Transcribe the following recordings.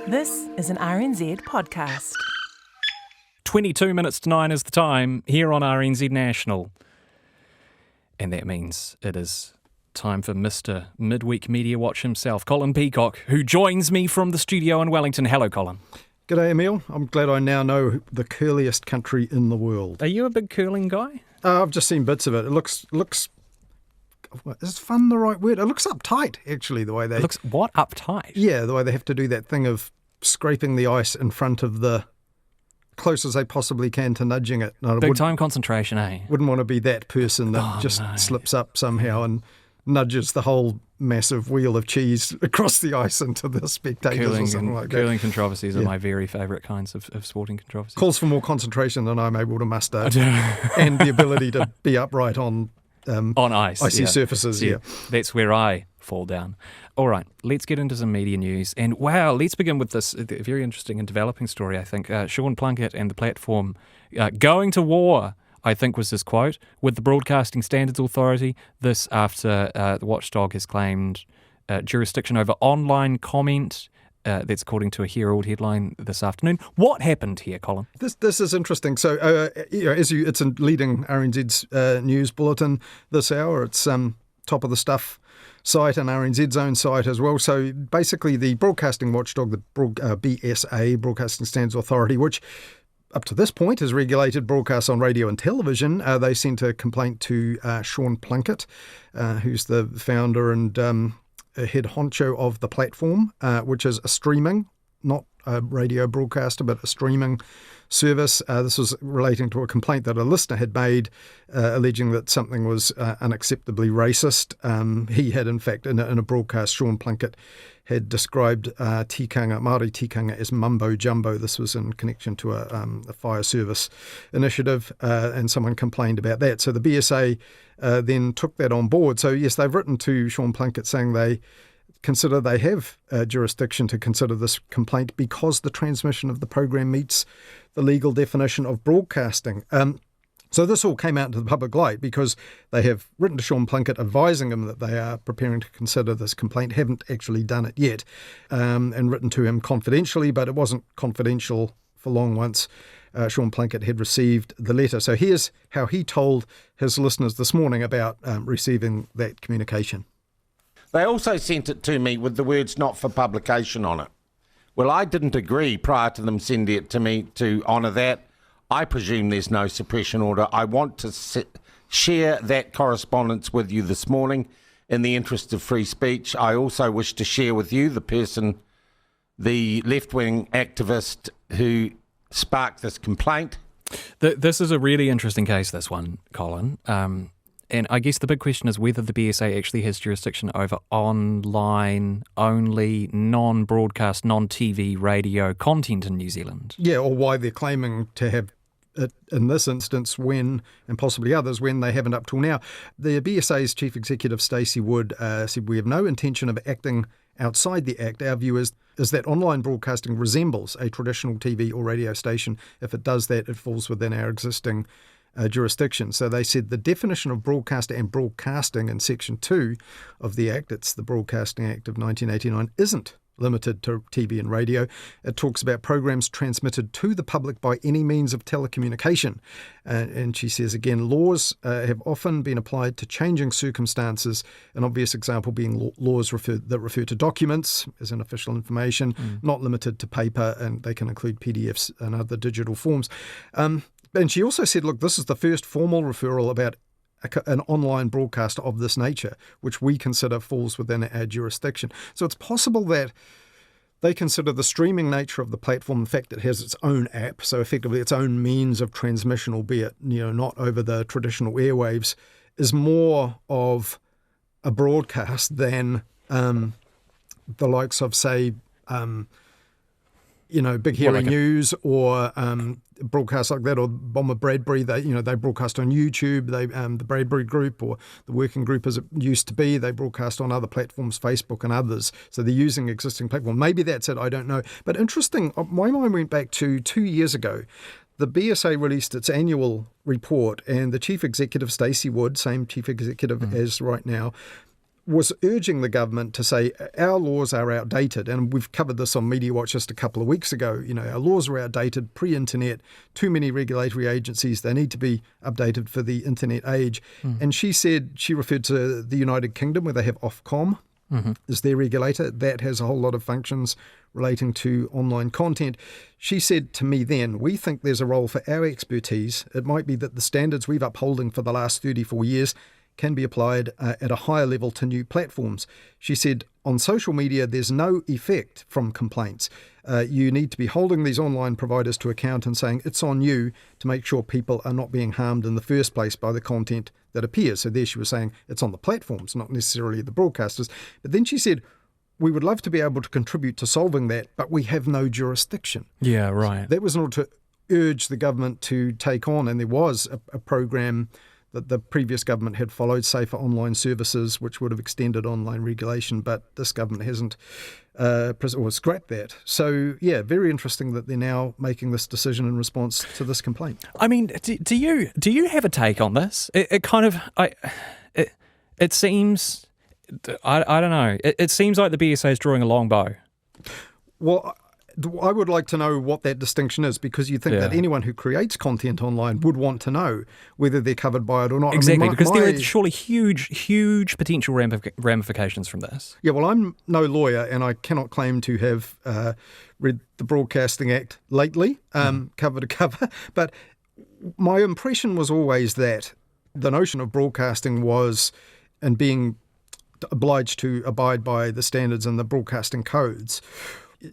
This is an RNZ podcast. 22 minutes to 9 is the time here on RNZ National. And that means it is time for Mr. Midweek Mediawatch himself, Colin Peacock, who joins me from the studio in Wellington. Hello, Colin. G'day, Emil. I'm glad I now know the curliest country in the world. Are you a big curling guy? I've just seen bits of it. It looks. Is fun the right word? It looks uptight, actually, the way they... It looks what? Uptight? Yeah, the way they have to do that thing of scraping the ice in front of the... close as they possibly can to nudging it. No, Big time concentration, eh? Wouldn't want to be that person that slips up somehow and nudges the whole massive wheel of cheese across the ice into the spectators or something like that. Curling controversies are my very favourite kinds of sporting controversies. Calls for more concentration than I'm able to muster and the ability to be upright on ice, icy surfaces. Yeah, that's where I fall down. All right, let's get into some media news. And wow, let's begin with this very interesting and developing story, I think. Sean Plunket and the platform going to war, I think was his quote, with the Broadcasting Standards Authority. This after the watchdog has claimed jurisdiction over online comment. That's according to a Herald headline this afternoon. What happened here, Colin? This is interesting. So, it's a leading RNZ's news bulletin this hour. It's top of the stuff site and RNZ's own site as well. So basically the broadcasting watchdog, the BSA, Broadcasting Standards Authority, which up to this point has regulated broadcasts on radio and television, they sent a complaint to Sean Plunket, who's the founder and head honcho of the platform, which is a streaming, not a radio broadcaster, but a streaming service. This was relating to a complaint that a listener had made, alleging that something was unacceptably racist. He had, in fact, in a broadcast, Sean Plunket had described Māori tikanga as mumbo jumbo. This was in connection to a fire service initiative, and someone complained about that. So the BSA then took that on board. So yes, they've written to Sean Plunket saying they consider they have jurisdiction to consider this complaint because the transmission of the program meets the legal definition of broadcasting. So this all came out into the public light because they have written to Sean Plunket advising him that they are preparing to consider this complaint, haven't actually done it yet, and written to him confidentially, but it wasn't confidential for long once Sean Plunket had received the letter. So here's how he told his listeners this morning about receiving that communication. They also sent it to me with the words "not for publication" on it. Well, I didn't agree prior to them sending it to me to honour that. I presume there's no suppression order. I want to share that correspondence with you this morning in the interest of free speech. I also wish to share with you the left-wing activist who sparked this complaint. This is a really interesting case, this one, Colin. And I guess the big question is whether the BSA actually has jurisdiction over online-only, non-broadcast, non-TV radio content in New Zealand. Yeah, or why they're claiming to have it in this instance when, and possibly others, when they haven't up till now. The BSA's Chief Executive Stacey Wood said, "We have no intention of acting outside the Act. Our view is that online broadcasting resembles a traditional TV or radio station. If it does that, it falls within our existing jurisdiction." So they said the definition of broadcaster and broadcasting in Section 2 of the Act, it's the Broadcasting Act of 1989, isn't limited to TV and radio. It talks about programs transmitted to the public by any means of telecommunication. And she says, again, laws have often been applied to changing circumstances, an obvious example being laws that refer to documents as an official information, not limited to paper, and they can include PDFs and other digital forms. And she also said, look, this is the first formal referral about an online broadcast of this nature, which we consider falls within our jurisdiction. So it's possible that they consider the streaming nature of the platform, the fact it has its own app, so effectively its own means of transmission, albeit not over the traditional airwaves, is more of a broadcast than the likes of, say, Big Hearing News or broadcasts like that, or Bomber Bradbury. They broadcast on YouTube. The Bradbury Group, or the Working Group as it used to be, they broadcast on other platforms, Facebook and others. So they're using existing platforms. Maybe that's it, I don't know. But interesting, my mind went back to 2 years ago. The BSA released its annual report, and the Chief Executive, Stacey Wood, same Chief Executive as right now, was urging the government to say our laws are outdated, and we've covered this on Mediawatch just a couple of weeks ago. Our laws are outdated, pre-internet, too many regulatory agencies, they need to be updated for the internet age. And she referred to the United Kingdom, where they have Ofcom as their regulator. That has a whole lot of functions relating to online content. She said to me then, we think there's a role for our expertise. It might be that the standards we've upholding for the last 34 years can be applied at a higher level to new platforms. She said, on social media, there's no effect from complaints. You need to be holding these online providers to account and saying it's on you to make sure people are not being harmed in the first place by the content that appears. So there she was saying it's on the platforms, not necessarily the broadcasters. But then she said, we would love to be able to contribute to solving that, but we have no jurisdiction. Yeah, right. So that was in order to urge the government to take on, and there was a program that the previous government had followed, Safer Online Services, which would have extended online regulation, but this government hasn't or scrapped that. So, yeah, very interesting that they're now making this decision in response to this complaint. I mean, do you have a take on this? It seems, I don't know, it seems like the BSA is drawing a long bow. Well, I would like to know what that distinction is, because you think that anyone who creates content online would want to know whether they're covered by it or not. Exactly, because there are surely huge potential ramifications from this. Yeah, well, I'm no lawyer, and I cannot claim to have read the Broadcasting Act lately, cover to cover, but my impression was always that the notion of broadcasting was, and being obliged to abide by the standards and the broadcasting codes,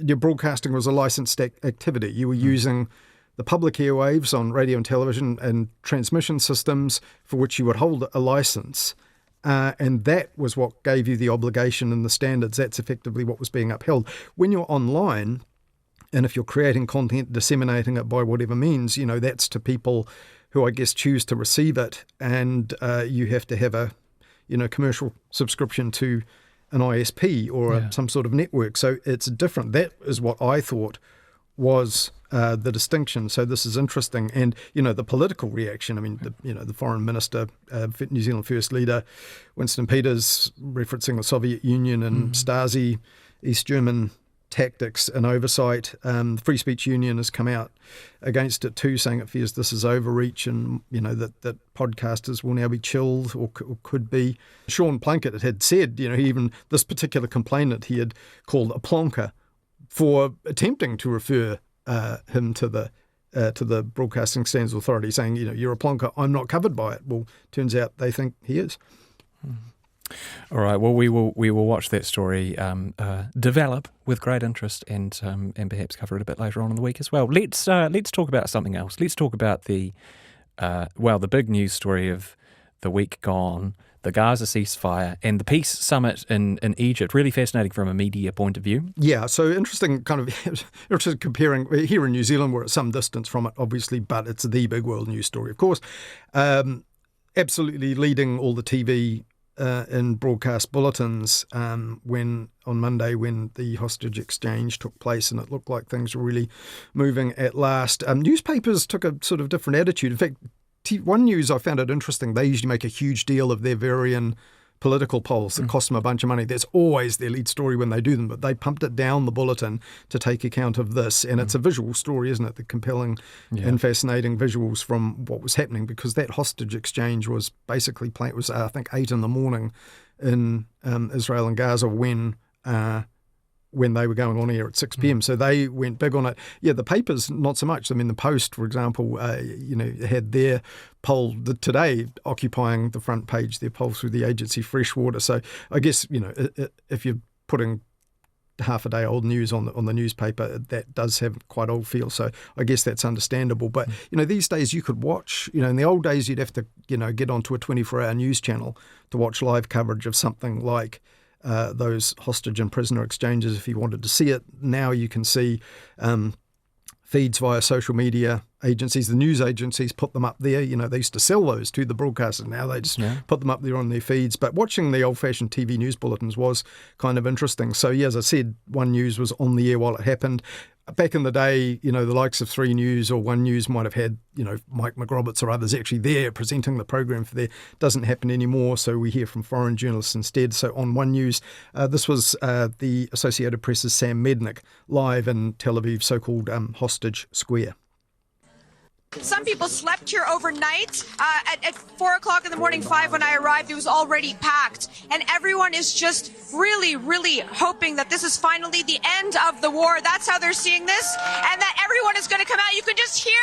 your broadcasting was a licensed activity. You were using the public airwaves on radio and television and transmission systems for which you would hold a license. And that was what gave you the obligation and the standards. That's effectively what was being upheld. When you're online, and if you're creating content, disseminating it by whatever means, that's to people who I guess choose to receive it. And you have to have a commercial subscription to an ISP or some sort of network. So it's different. That is what I thought was the distinction. So this is interesting. And, the political reaction, I mean, the Foreign Minister, New Zealand First Leader, Winston Peters, referencing the Soviet Union and Stasi, East German tactics and oversight. The Free Speech Union has come out against it too, saying it fears this is overreach, and that podcasters will now be chilled or could be. Sean Plunket had said, even this particular complainant he had called a plonker for attempting to refer him to the Broadcasting Standards Authority, saying, you're a plonker, I'm not covered by it. Well, turns out they think he is. All right. Well, we will watch that story develop with great interest, and perhaps cover it a bit later on in the week as well. Let's talk about something else. Let's talk about the big news story of the week gone, the Gaza ceasefire and the peace summit in Egypt. Really fascinating from a media point of view. Yeah. So interesting, interesting comparing here in New Zealand. We're at some distance from it, obviously, but it's the big world news story, of course. Absolutely leading all the TV in broadcast bulletins when on Monday, when the hostage exchange took place, and it looked like things were really moving at last. Newspapers took a sort of different attitude. In fact, One News, I found it interesting. They usually make a huge deal of their varying political polls that cost them a bunch of money. That's always their lead story when they do them, but they pumped it down the bulletin to take account of this. And it's a visual story, isn't it? The compelling and fascinating visuals from what was happening, because that hostage exchange was basically playing. It was, I think, 8 a.m. in Israel and Gaza when they were going on air at 6 p.m. So they went big on it. Yeah, the papers, not so much. I mean, the Post, for example, had their poll today occupying the front page, their poll through the agency Freshwater. So I guess, if you're putting half a day old news on the newspaper, that does have quite old feel. So I guess that's understandable. But, these days you could watch, in the old days you'd have to, get onto a 24-hour news channel to watch live coverage of something like those hostage and prisoner exchanges if you wanted to see it. Now you can see feeds via social media agencies. The news agencies put them up there. They used to sell those to the broadcasters. Now they just put them up there on their feeds. But watching the old-fashioned TV news bulletins was kind of interesting. So, as I said, One News was on the air while it happened. back in the day, the likes of 3 News or 1 News might have had, Mike McRoberts or others actually there presenting the program for there. Doesn't happen anymore, so we hear from foreign journalists instead. So on 1 News, this was the Associated Press's Sam Mednick live in Tel Aviv's so-called Hostage Square. Some people slept here overnight. At 4 o'clock in the morning, 5 when I arrived, it was already packed. And everyone is just really, really hoping that this is finally the end of the war. That's how they're seeing this. And that everyone is going to come out. You can just hear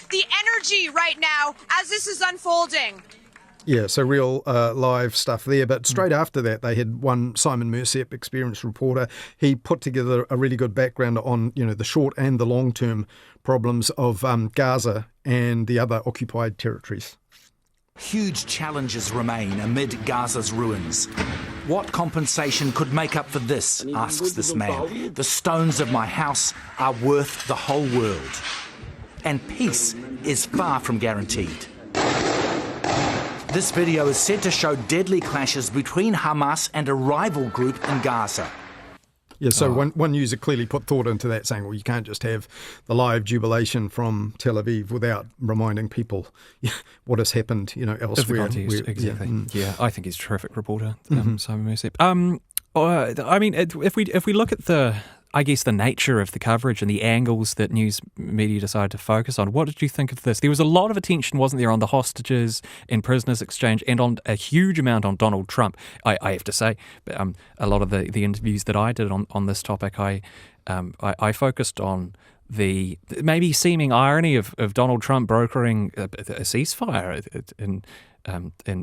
the energy right now as this is unfolding. Yeah, so real live stuff there. But straight after that, they had one Simon Merciep, experienced reporter. He put together a really good background on, the short and the long-term problems of Gaza and the other occupied territories. Huge challenges remain amid Gaza's ruins. What compensation could make up for this, asks this man. The stones of my house are worth the whole world. And peace is far from guaranteed. This video is said to show deadly clashes between Hamas and a rival group in Gaza. Yeah, so one user clearly put thought into that, saying, well, you can't just have the live jubilation from Tel Aviv without reminding people what has happened, elsewhere. Exactly. Yeah, I think he's a terrific reporter, Simon Merciep. If we look at the nature of the coverage and the angles that news media decided to focus on, what did you think of this? There was a lot of attention, wasn't there, on the hostages and prisoners exchange, and on a huge amount on Donald Trump. I have to say, a lot of the interviews that I did on this topic, I focused on the maybe seeming irony of Donald Trump brokering a ceasefire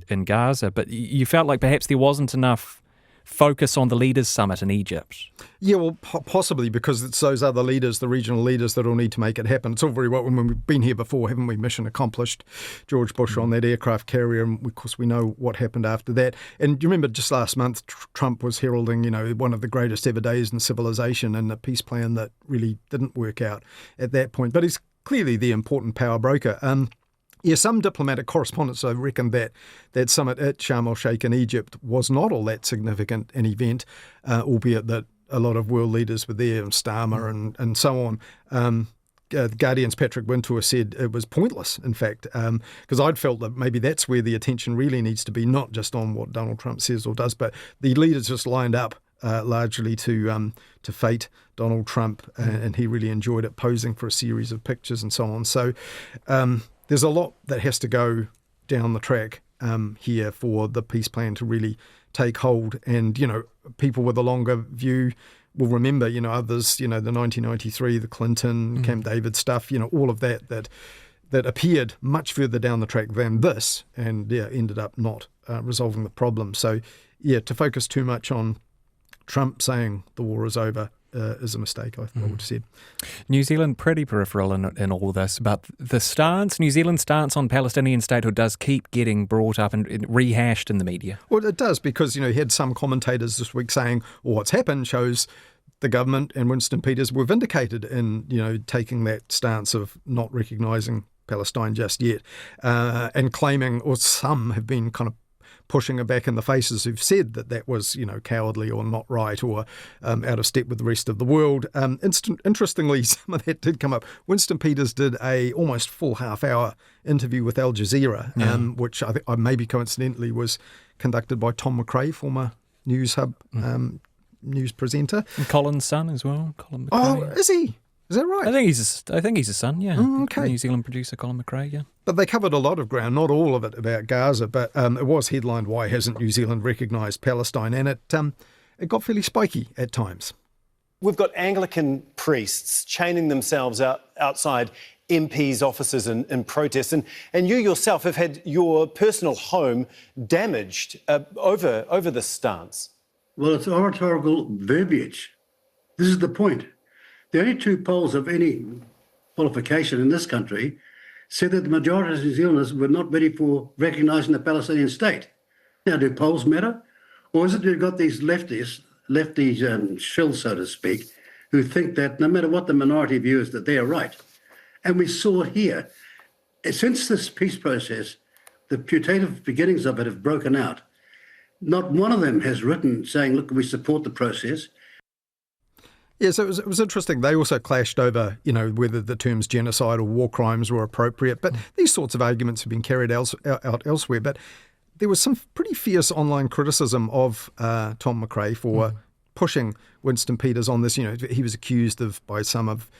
in Gaza, but you felt like perhaps there wasn't enough focus on the Leaders' Summit in Egypt. Yeah, well, possibly because it's those other leaders, the regional leaders, that will need to make it happen. It's all very well when we've been here before, haven't we? Mission accomplished. George Bush on that aircraft carrier, and of course we know what happened after that. And you remember just last month, Trump was heralding, one of the greatest ever days in civilization, and a peace plan that really didn't work out at that point. But he's clearly the important power broker. Yeah, some diplomatic correspondents have reckoned that summit at Sharm el-Sheikh in Egypt was not all that significant an event, albeit that a lot of world leaders were there, and Starmer and so on. The Guardian's Patrick Wintour said it was pointless, in fact, because I'd felt that maybe that's where the attention really needs to be, not just on what Donald Trump says or does, but the leaders just lined up largely to fate Donald Trump, and he really enjoyed it, posing for a series of pictures and so on. So there's a lot that has to go down the track here for the peace plan to really take hold. And, people with a longer view will remember, others, the 1993, the Clinton, Camp David stuff, all of that appeared much further down the track than this, and ended up not resolving the problem. So, to focus too much on Trump saying the war is over is a mistake, I would have said. New Zealand pretty peripheral in all this, but the New Zealand's stance on Palestinian statehood does keep getting brought up and rehashed in the media. Well, it does, because, you had some commentators this week saying, well, what's happened shows the government and Winston Peters were vindicated in, taking that stance of not recognising Palestine just yet, and claiming, or some have been kind of pushing it back in the faces who've said that was, cowardly or not right or out of step with the rest of the world. Interestingly, some of that did come up. Winston Peters did a almost full half-hour interview with Al Jazeera, which I think maybe coincidentally was conducted by Tom McRae, former News Hub news presenter. And Colin's son as well, Colin McRae. Oh, is he? Is that right? I think he's a son, yeah. Okay. New Zealand producer Colin McRae, yeah. But they covered a lot of ground, not all of it about Gaza, but it was headlined, why hasn't New Zealand recognised Palestine? And it got fairly spiky at times. We've got Anglican priests chaining themselves outside MPs' offices in protest, and you yourself have had your personal home damaged over this stance. Well, it's oratorical verbiage. This is the point. The only 2 polls of any qualification in this country said that the majority of New Zealanders were not ready for recognising the Palestinian state. Now, do polls matter? Or is it you've got these lefties, shills, so to speak, who think that no matter what the minority view is, that they are right? And we saw here, since this peace process, the putative beginnings of it have broken out. Not one of them has written saying, look, we support the process. Yeah, so it was interesting. They also clashed over, whether the terms genocide or war crimes were appropriate. But these sorts of arguments have been carried out elsewhere. But there was some pretty fierce online criticism of Tom McRae for pushing Winston Peters on this. He was accused by some of,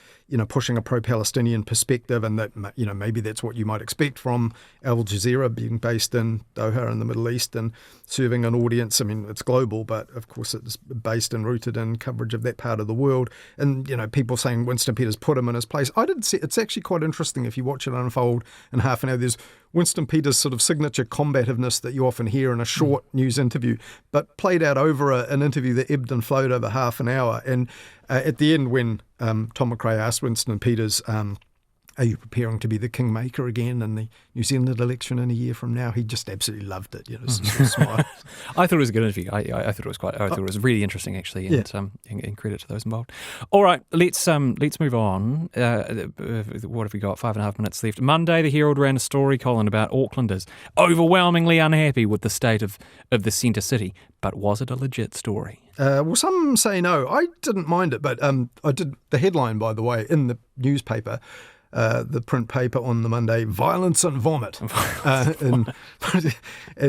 pushing a pro-Palestinian perspective, and that, maybe that's what you might expect from Al Jazeera, being based in Doha in the Middle East and serving an audience. I mean, it's global, but of course it's based and rooted in coverage of that part of the world. And, people saying Winston Peters put him in his place. I didn't see, it's actually quite interesting if you watch it unfold in half an hour. There's Winston Peters' sort of signature combativeness that you often hear in a short news interview, but played out over an interview that ebbed and flowed over half an hour. And at the end, when Tom McRae asked Winston Peters, are you preparing to be the kingmaker again in the New Zealand election in a year from now? He just absolutely loved it. Sort of smile. I thought it was a good interview. I thought it was I thought it was really interesting, actually, and credit to those involved. All right, let's move on. What have we got? 5.5 minutes left. Monday, the Herald ran a story, Colin, about Aucklanders overwhelmingly unhappy with the state of the centre city. But was it a legit story? Well, some say no. I didn't mind it, but I did the headline, by the way, in the newspaper. The print paper on the Monday, violence and vomit. and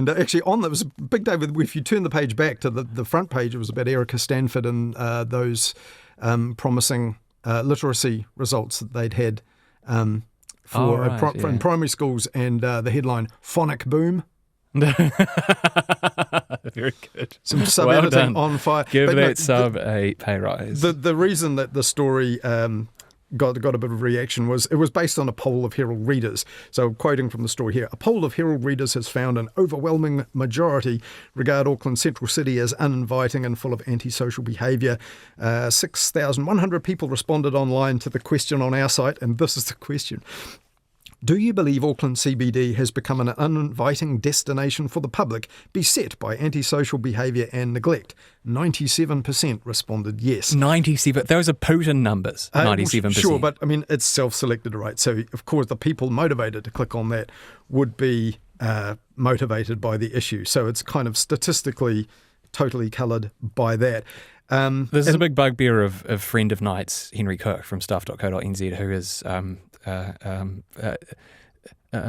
actually on that was a big day. If you turn the page back to the front page, it was about Erica Stanford and those promising literacy results that they'd had in primary schools, and the headline, phonic boom. Very good. Some sub-editing on fire. Give that sub a pay rise. The reason that the story got a bit of reaction was it was based on a poll of Herald readers. So quoting from the story here, a poll of Herald readers has found an overwhelming majority regard Auckland's central city as uninviting and full of antisocial behaviour. 6,100 people responded online to the question on our site, and this is the question. Do you believe Auckland CBD has become an uninviting destination for the public, beset by antisocial behaviour and neglect? 97% responded yes. 97. Those are Putin numbers. 97%. Sure, but I mean, it's self-selected, right? So, of course, the people motivated to click on that would be motivated by the issue. So it's kind of statistically totally coloured by that. This is a big bugbear of friend of Night's, Henry Cook from stuff.co.nz, who is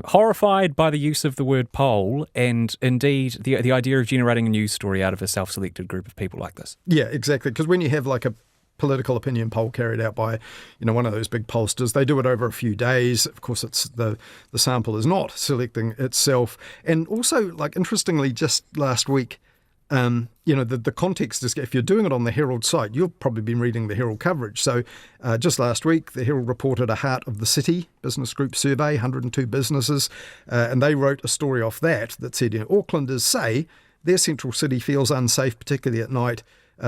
horrified by the use of the word poll and indeed the idea of generating a news story out of a self-selected group of people like this. Yeah, exactly. Because when you have like a political opinion poll carried out by, one of those big pollsters, they do it over a few days. Of course, it's the sample is not selecting itself. And also, like, interestingly, just last week, the context is, if you're doing it on the Herald site, you've probably been reading the Herald coverage. So just last week, the Herald reported a Heart of the City business group survey, 102 businesses, and they wrote a story off that said, Aucklanders say their central city feels unsafe, particularly at night,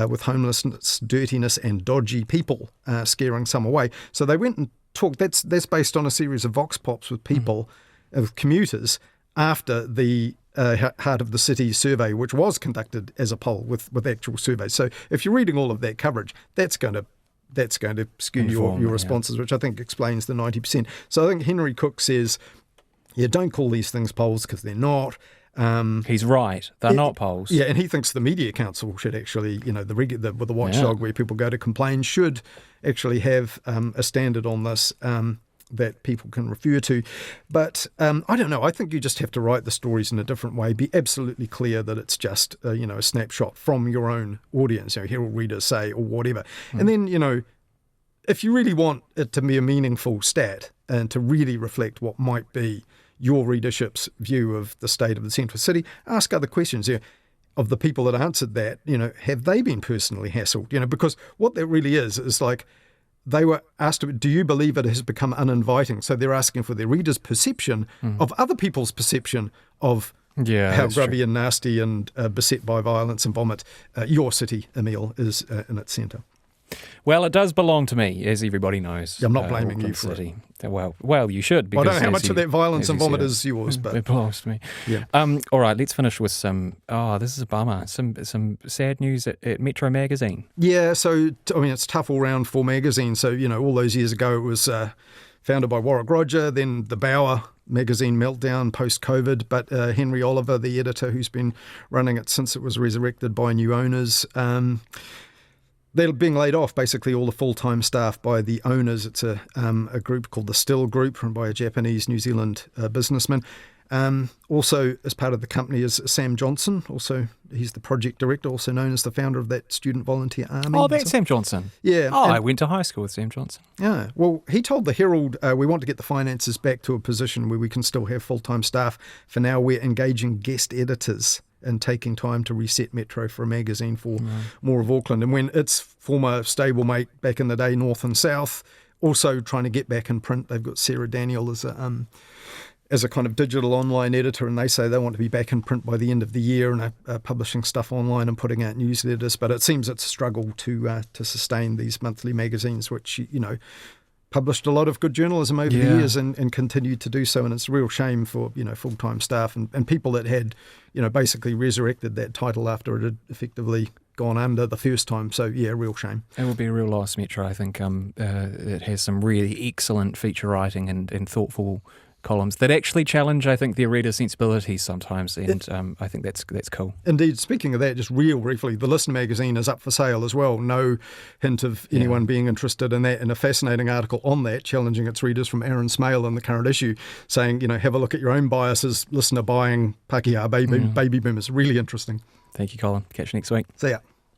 with homelessness, dirtiness and dodgy people scaring some away. So they went and talked, that's based on a series of vox pops with people, with commuters, after the Heart of the City survey, which was conducted as a poll with actual surveys. So if you're reading all of that coverage, that's going to skew your responses, which I think explains the 90%. So I think Henry Cook says, don't call these things polls because they're not. He's right. They're not polls. Yeah, and he thinks the Media Council should actually, with the watchdog where people go to complain, should actually have a standard on this that people can refer to. But I don't know. I think you just have to write the stories in a different way. Be absolutely clear that it's just, a snapshot from your own audience, Herald readers say, or whatever. And then, if you really want it to be a meaningful stat and to really reflect what might be your readership's view of the state of the central city, ask other questions. Of the people that answered that, have they been personally hassled? Because what that really is like, they were asked, do you believe it has become uninviting? So they're asking for their readers' perception of other people's perception of how grubby and nasty and beset by violence and vomit your city, Emile, is in its centre. Well, it does belong to me, as everybody knows. I'm not blaming Auckland you for City. Well, you should. Because I don't know how much of that violence and vomit is yours, but it belongs to me. Yeah. All right, let's finish with some. Oh, this is a bummer. Some sad news at Metro Magazine. Yeah. So it's tough all round for magazine. So all those years ago, it was founded by Warwick Roger, then the Bauer magazine meltdown post-COVID. But Henry Oliver, the editor who's been running it since it was resurrected by new owners. they're being laid off, basically all the full-time staff, by the owners. It's a group called the Still Group, run by a Japanese New Zealand businessman. Also, as part of the company is Sam Johnson. Also, he's the project director, also known as the founder of that student volunteer army. Oh, that's Sam Johnson. Yeah. Oh, I went to high school with Sam Johnson. Yeah. Well, he told the Herald, we want to get the finances back to a position where we can still have full-time staff. For now, we're engaging guest editors and taking time to reset Metro for a magazine for more of Auckland. And when its former stablemate back in the day, North and South, also trying to get back in print. They've got Sarah Daniel as a kind of digital online editor, and they say they want to be back in print by the end of the year and are publishing stuff online and putting out newsletters. But it seems it's a struggle to sustain these monthly magazines, which, published a lot of good journalism over the years and continued to do so. And it's a real shame for, full-time staff and people that had, basically resurrected that title after it had effectively gone under the first time. So, yeah, real shame. It will be a real loss, Metro. I think it has some really excellent feature writing and thoughtful columns that actually challenge, I think, their reader sensibilities sometimes, and I think that's cool. Indeed. Speaking of that, just real briefly, the Listener magazine is up for sale as well. No hint of anyone being interested in that, and a fascinating article on that, challenging its readers from Aaron Smale in the current issue, saying, have a look at your own biases, listener buying Pākehā baby boomers. Really interesting. Thank you, Colin. Catch you next week. See ya.